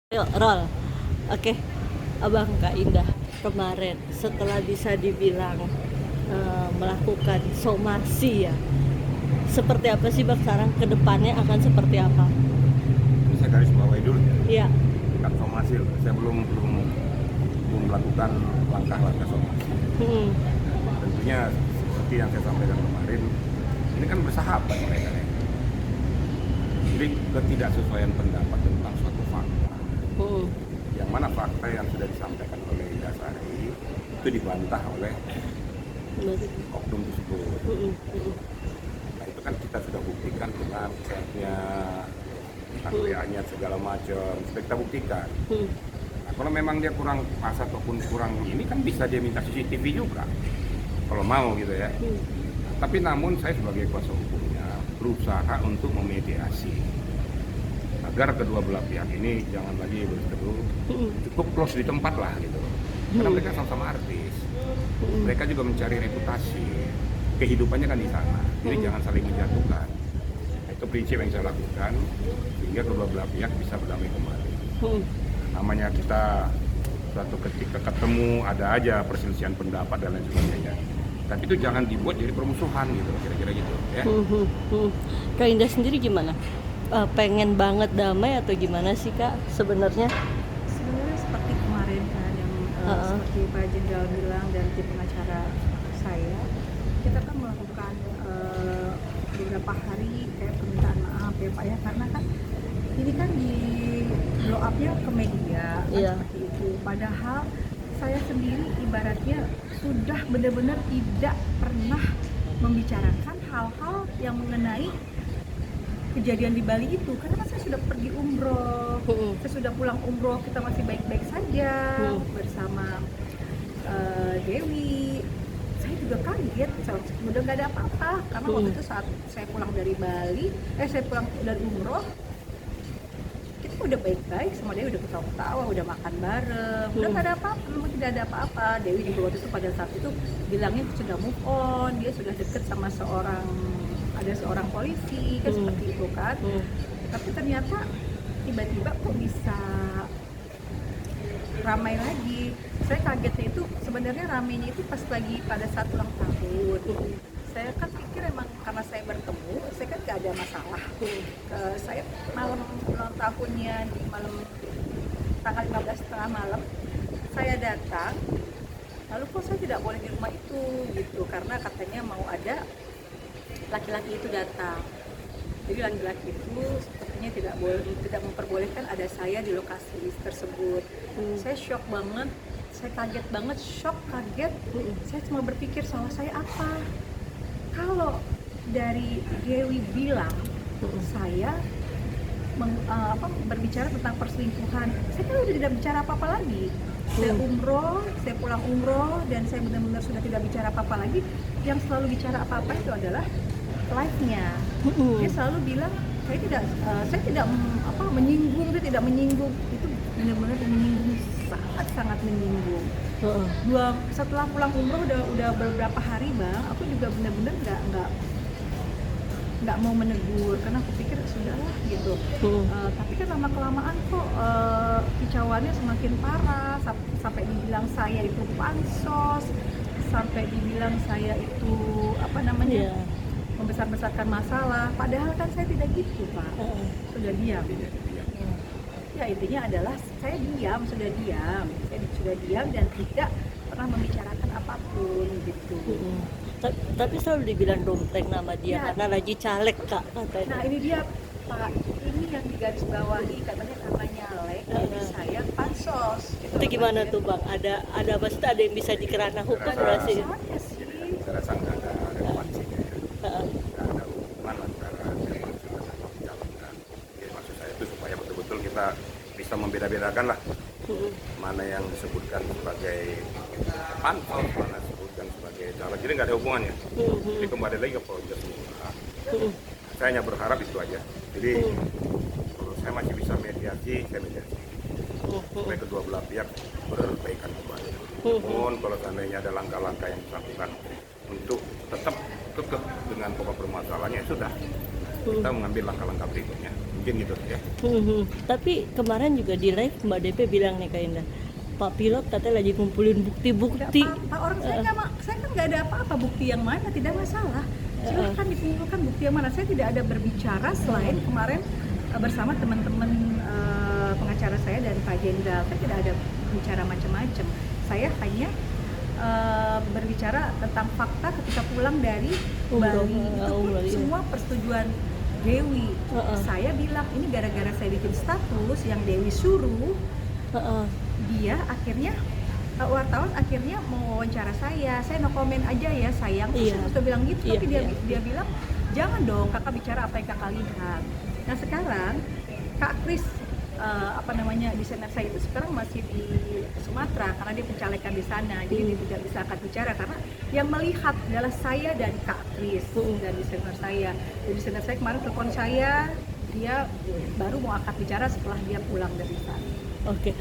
Yuk, roll. Oke, Abang Kak Indah kemarin setelah bisa dibilang melakukan somasi ya. Seperti apa sih Bang sekarang ke depannya akan seperti apa? Ini saya garis bawahi dulu ya, Iya. tingkat somasi loh. Saya belum melakukan langkah-langkah somasi. Hmm. Tentunya seperti yang saya sampaikan kemarin, ini kan bersahabat mereka ya. Jadi ketidaksesuaian pendapat tentang suatu fakta, Hmm. yang mana fakta yang sudah disampaikan oleh Dasari itu dibantah oleh oknum tersebut. Hmm. Hmm. Nah itu kan kita sudah buktikan dengan chatnya, WA-nya segala macam, sudah kita buktikan. Hmm. Nah, kalau memang dia kurang pas ataupun kurang ini kan bisa dia minta CCTV juga, kalau mau gitu ya. Hmm. Tapi namun saya sebagai kuasa hukumnya berusaha untuk memediasi agar kedua belah pihak ini jangan lagi berseteru, cukup close di tempat lah gitu. Karena mereka sama-sama artis, mereka juga mencari reputasi, kehidupannya kan di sana. Jadi jangan saling menjatuhkan. Itu prinsip yang saya lakukan sehingga kedua belah pihak bisa berdamai kembali. Namanya kita suatu ketika ketemu ada aja perselisihan pendapat dan lain sebagainya. Tapi itu jangan dibuat jadi permusuhan gitu, kira-kira gitu ya. Kak Indah sendiri gimana? Pengen banget damai atau gimana sih Kak sebenarnya? Sebenarnya seperti kemarin kan yang seperti Pak Jenderal bilang dan tim pengacara saya, kita kan melakukan beberapa hari kayak permintaan maaf ya Pak ya, karena kan ini kan di blow up-nya ke media kan, Iya. seperti itu. Padahal saya sendiri ibaratnya sudah benar-benar tidak pernah membicarakan hal-hal yang mengenai kejadian di Bali itu, karena kan saya sudah pergi umroh, saya sudah pulang umroh, kita masih baik-baik saja bersama Dewi. Saya juga kaget, udah nggak ada apa-apa, karena waktu itu saat saya pulang dari Bali, saya pulang dari umroh, kita udah baik-baik sama Dewi, udah ketawa-ketawa, udah makan bareng, udah nggak ada apa-apa, memang tidak ada apa-apa. Dewi juga waktu itu pada saat itu bilangnya sudah move on, dia sudah deket sama ada seorang polisi kan, seperti itu kan. Tapi ternyata tiba-tiba kok bisa ramai lagi. Saya kagetnya itu sebenarnya ramainya itu pas lagi pada saat ulang tahun. Saya kan pikir emang karena saya bertemu, saya kan gak ada masalah. Saya malam ulang tahunnya di malam tanggal 15 tengah malam, saya datang. Lalu kok saya tidak boleh di rumah itu gitu, karena katanya mau ada laki-laki itu datang. Jadi laki-laki itu sepertinya tidak memperbolehkan ada saya di lokasi tersebut. Saya shock banget, saya kaget banget, shock, kaget. Saya cuma berpikir salah saya apa? Kalau dari Dewi bilang saya berbicara tentang perselingkuhan, saya kan udah tidak bicara apa-apa lagi. Saya umroh, saya pulang umroh, dan saya benar-benar sudah tidak bicara apa-apa lagi. Yang selalu bicara apa-apa itu adalah live-nya. Dia selalu bilang saya tidak menyinggung, dia tidak menyinggung. Itu benar-benar menyinggung, sangat-sangat menyinggung. Setelah pulang umroh udah beberapa hari Bang, aku juga benar-benar nggak mau menegur karena aku pikir sudahlah gitu. Tapi kan lama kelamaan kok kicauannya semakin parah, sampai dibilang saya itu pansos, sampai dibilang saya itu membesar-besarkan masalah. Padahal kan saya tidak gitu Pak. Sudah diam. Ya intinya adalah saya sudah diam dan tidak pernah membicarakan apapun gitu. Tapi selalu dibilang dompleng nama dia Ya. karena lagi caleg Kak katanya. Nah ini dia Pak, ini yang digarisbawahi katanya karena nyalek, jadi saya pansos. Gitu Itu gimana Pak, tuh Bang? Ada maksudnya ada yang bisa dikerana hukum nggak sih? Saya sih. Saya rasa nggak ada relevansinya ya. Nggak ada hubungan antara relevansi dengan mencalonkan. Jadi maksud saya itu supaya betul-betul kita bisa membeda-bedakan lah mana yang disebutkan sebagai pansos, mana disebutkan sebagai calon. Jadi nggak ada hubungannya. Jadi kembali lagi ke proses semula. Saya hanya berharap itu aja. Jadi kalau saya masih bisa mediasi, saya mediasi supaya kedua belah pihak berbaikan kembali. Namun kalau seandainya ada langkah-langkah yang dilakukan untuk tetap kekeh dengan pokok permasalahannya, sudah kita mengambil langkah-langkah berikutnya. Mungkin mungkin gitu ya. Tapi kemarin juga di live Mbak DP bilang nih Kak Indah, Pak Pilot katanya lagi ngumpulin bukti-bukti. Nggak apa-apa, orang saya saya kan nggak ada apa-apa, bukti yang mana tidak masalah. Silahkan dikumpulkan bukti yang mana. Saya tidak ada berbicara selain kemarin bersama teman-teman pengacara saya dan Pak Jenderal. Saya tidak ada bicara macam-macam. Saya hanya berbicara tentang fakta ketika pulang dari Bali. Itu pun semua persetujuan Dewi. Saya bilang ini gara-gara saya bikin status yang Dewi suruh. Dia akhirnya wartawan akhirnya mau wawancara saya no komen aja ya sayang. Terus saya bilang gitu, tapi dia bilang jangan dong kakak bicara apa yang kakak lihat. Nah sekarang Kak Kris desainer saya itu sekarang masih di Sumatera karena dia pencalekan di sana, jadi dia tidak bisa akan bicara karena yang melihat adalah saya dan Kak Kris dan desainer saya. Jadi desainer saya kemarin telepon saya, dia baru mau akad bicara setelah dia pulang dari sana. Oke.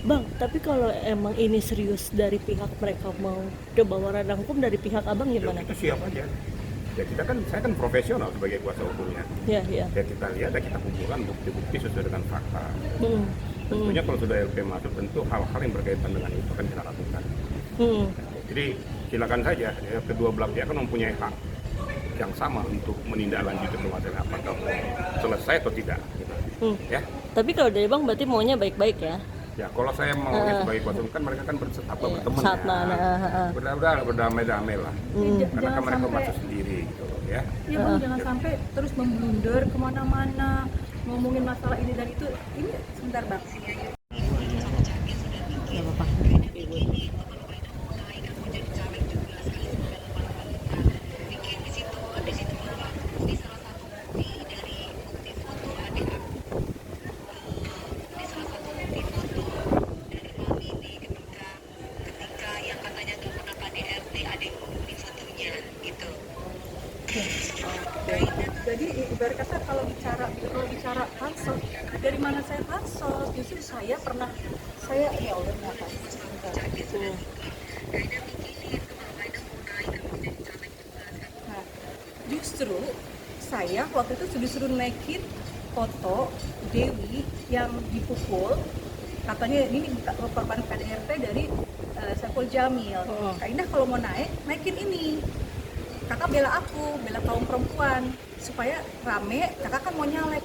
Bang, tapi kalau emang ini serius dari pihak mereka mau ke bawah ranah hukum, dari pihak abang gimana? Itu siap aja. Ya saya kan profesional sebagai kuasa hukumnya. Ya kita lihat dan kita kumpulkan bukti-bukti sesuai dengan fakta. Tentunya kalau sudah LP masuk, tentu hal-hal yang berkaitan dengan itu akan kita lakukan. Jadi silakan saja, ya, kedua belah pihak kan mempunyai hak yang sama untuk menindaklanjuti permasalahan apakah selesai atau tidak. Gitu. Ya. Tapi kalau dari bang berarti maunya baik-baik ya? Ya kalau saya mau sebagai kuasa hukum kan mereka kan berteman ya, berdamai-damai lah. Karena kan mereka masuk sendiri gitu ya. Iya bang, jangan sampai terus memblunder kemana-mana ngomongin masalah ini dan itu. Ini sebentar bang. Nggak apa-apa. Jadi ibarat kata kalau bicara pansos, dari mana saya pansos? Justru saya ya udah ngapain? Nah, justru saya waktu itu disuruh naikin foto Dewi yang dipukul, katanya ini korban KDRT dari Saiful Jamil. Kak Indah kalau mau naikin ini. Kakak bela kaum perempuan supaya rame, kakak kan mau nyalek.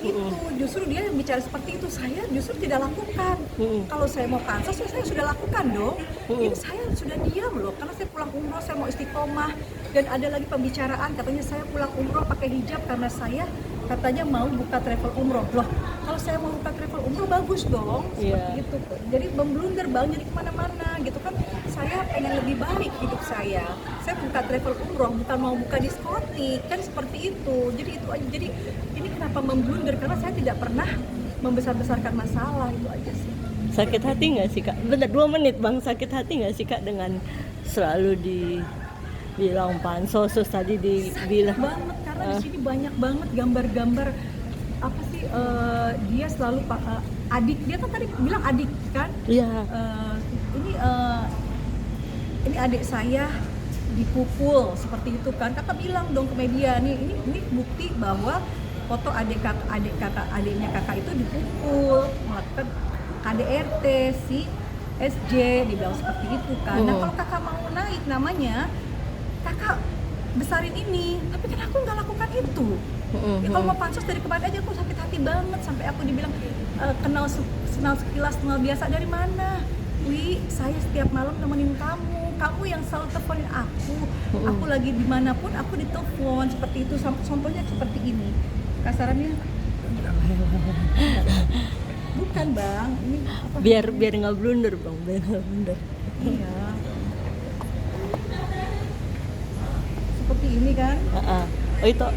Itu justru dia yang bicara seperti itu, saya justru tidak lakukan. Kalau saya mau pansos, saya sudah lakukan dong. Ini saya sudah diam loh, karena saya pulang umroh, saya mau istiqomah. Dan ada lagi pembicaraan, katanya saya pulang umroh pakai hijab karena saya katanya mau buka travel umroh. Loh, kalau saya mau buka travel umroh bagus dong, seperti itu. Jadi memblunder bang, jadi kemana-mana gitu kan. Saya pengen lebih baik hidup saya buka travel umroh, bukan mau buka diskotik, kan seperti itu. Jadi itu aja. Jadi ini kenapa memblunder, karena saya tidak pernah membesar-besarkan masalah, itu aja sih. Sakit hati nggak sih kak? Bentar 2 menit bang, sakit hati nggak sih kak dengan selalu dibilang pansos, terus tadi dibilang banget karena di sini banyak banget gambar-gambar apa sih dia selalu adik, dia kan tadi bilang adik kan? Iya. Ini adik saya dipukul seperti itu kan, kakak bilang dong ke media ini bukti bahwa foto adiknya kakak itu dipukul melakukan KDRT si SJ, dibilang seperti itu kan. Nah kalau kakak mau naik namanya, kakak besarin ini, tapi kan aku nggak lakukan itu. Ya, kalau mau pansos dari kemarin aja aku sakit hati banget sampai aku dibilang kenal sekilas, kenal biasa dari mana? Wi, saya setiap malam nemenin kamu yang selalu teleponin aku lagi dimanapun aku ditelepon seperti itu, contohnya seperti ini kasarannya. Bukan bang, ini apa? biar nggak blunder bang, biar nggak blunder. Iya, seperti ini kan. Oh itu,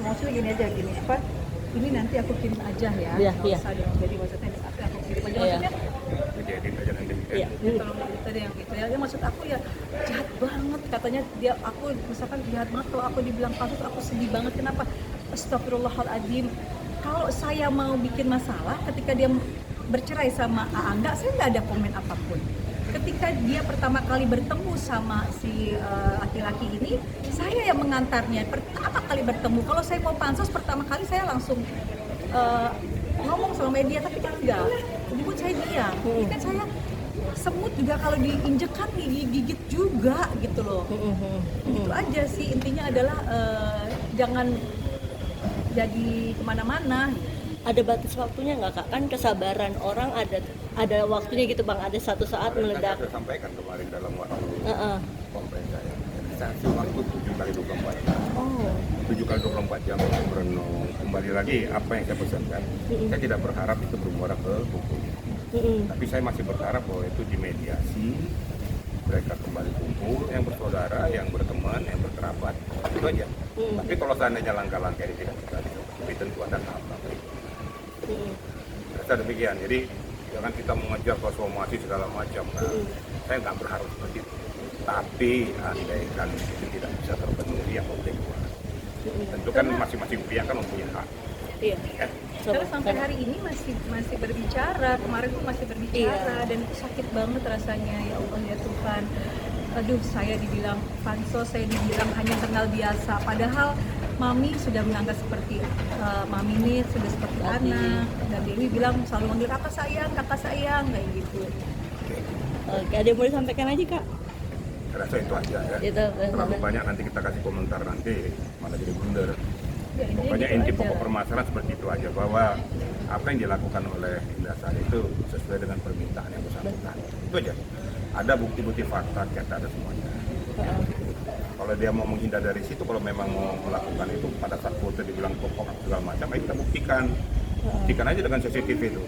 maksudnya gini aja, ini nanti aku kirim aja ya. Iya. Usah dong, jadi maksudnya aku kirim aja. Maksudnya Jadi aja nanti. iya. tolong itu deh yang gitu ya. Ya maksud aku ya jahat banget katanya dia, aku misalkan jahat banget kalau aku dibilang kasus, aku sedih banget. Kenapa? Astagfirullahaladzim. Kalau saya mau bikin masalah ketika dia bercerai sama Aangga, saya nggak ada komen apapun. ketika dia pertama kali bertemu sama si laki-laki ini, saya yang mengantarnya pertama kali bertemu. Kalau saya mau pansos pertama kali saya langsung ngomong sama media, tapi kan enggak, jemput saya diam. Ini kan saya semut juga kalau diinjek kan gigit juga gitu loh. Itu aja sih intinya adalah jangan jadi kemana-mana. Ada batas waktunya nggak kak? Kan kesabaran orang ada waktunya gitu bang. Ada satu saat meledak. Saya sampaikan kemarin dalam waktu Heeh. konferensi saya. Saya kasih waktu 7 kali 24 jam. Oh. 7 kali 24 jam untuk merenung. Kembali lagi apa yang saya pesankan. Saya tidak berharap itu bermuara ke hukum. Tapi saya masih berharap bahwa itu dimediasi, mereka kembali kumpul, yang bersaudara, yang berteman, yang berkerabat, itu aja. Tapi kalau seandainya langkah-langkah ini tidak bisa dilakukan, tentu ada tahap-tahap. Saya demikian, jadi jangan kita mengejar konsumasi segala macam. Nah, saya nggak berharap seperti itu. Tapi andaikan itu tidak bisa terpenuhi, yang penting tentu kan masing-masing pihak kan mempunyai hak. Iya. Ya. Karena sampai hari ini masih berbicara, kemarin tuh masih berbicara, dan itu sakit banget rasanya, ya Allah ya Tuhan. Aduh, saya dibilang pansos, saya dibilang hanya kenal biasa, padahal Mami sudah menganggap seperti Mami ini sudah seperti anak, dan Dewi bilang selalu manggil kakak sayang, kayak gitu. Oke, ada yang boleh sampaikan aja kak? Saya rasa itu aja ya. Itu, Terlalu banyak nanti kita kasih komentar nanti malah jadi blunder. Ya, intinya Pokoknya gitu inti aja. pokok permasalahan seperti itu aja, bahwa apa yang dilakukan oleh Indasari itu sesuai dengan permintaan yang bersangkutan. Itu aja. Ada bukti-bukti fakta, kita ada semuanya. Kalau dia mau menghindar dari situ, kalau memang mau melakukan itu pada saat foto dibilang pokok segala macam, ayo kita buktikan. Buktikan aja dengan CCTV itu.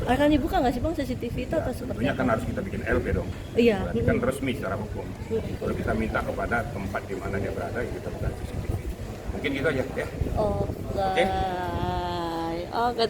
Akan dibuka nggak sih bang CCTV itu atau seperti Tentunya apa? kan harus kita bikin LP dong. Iya. Berarti kan resmi secara hukum. Kalau kita minta kepada tempat di mana dia berada, ya kita buka CCTV. Mungkin gitu aja ya. Oke. Oke.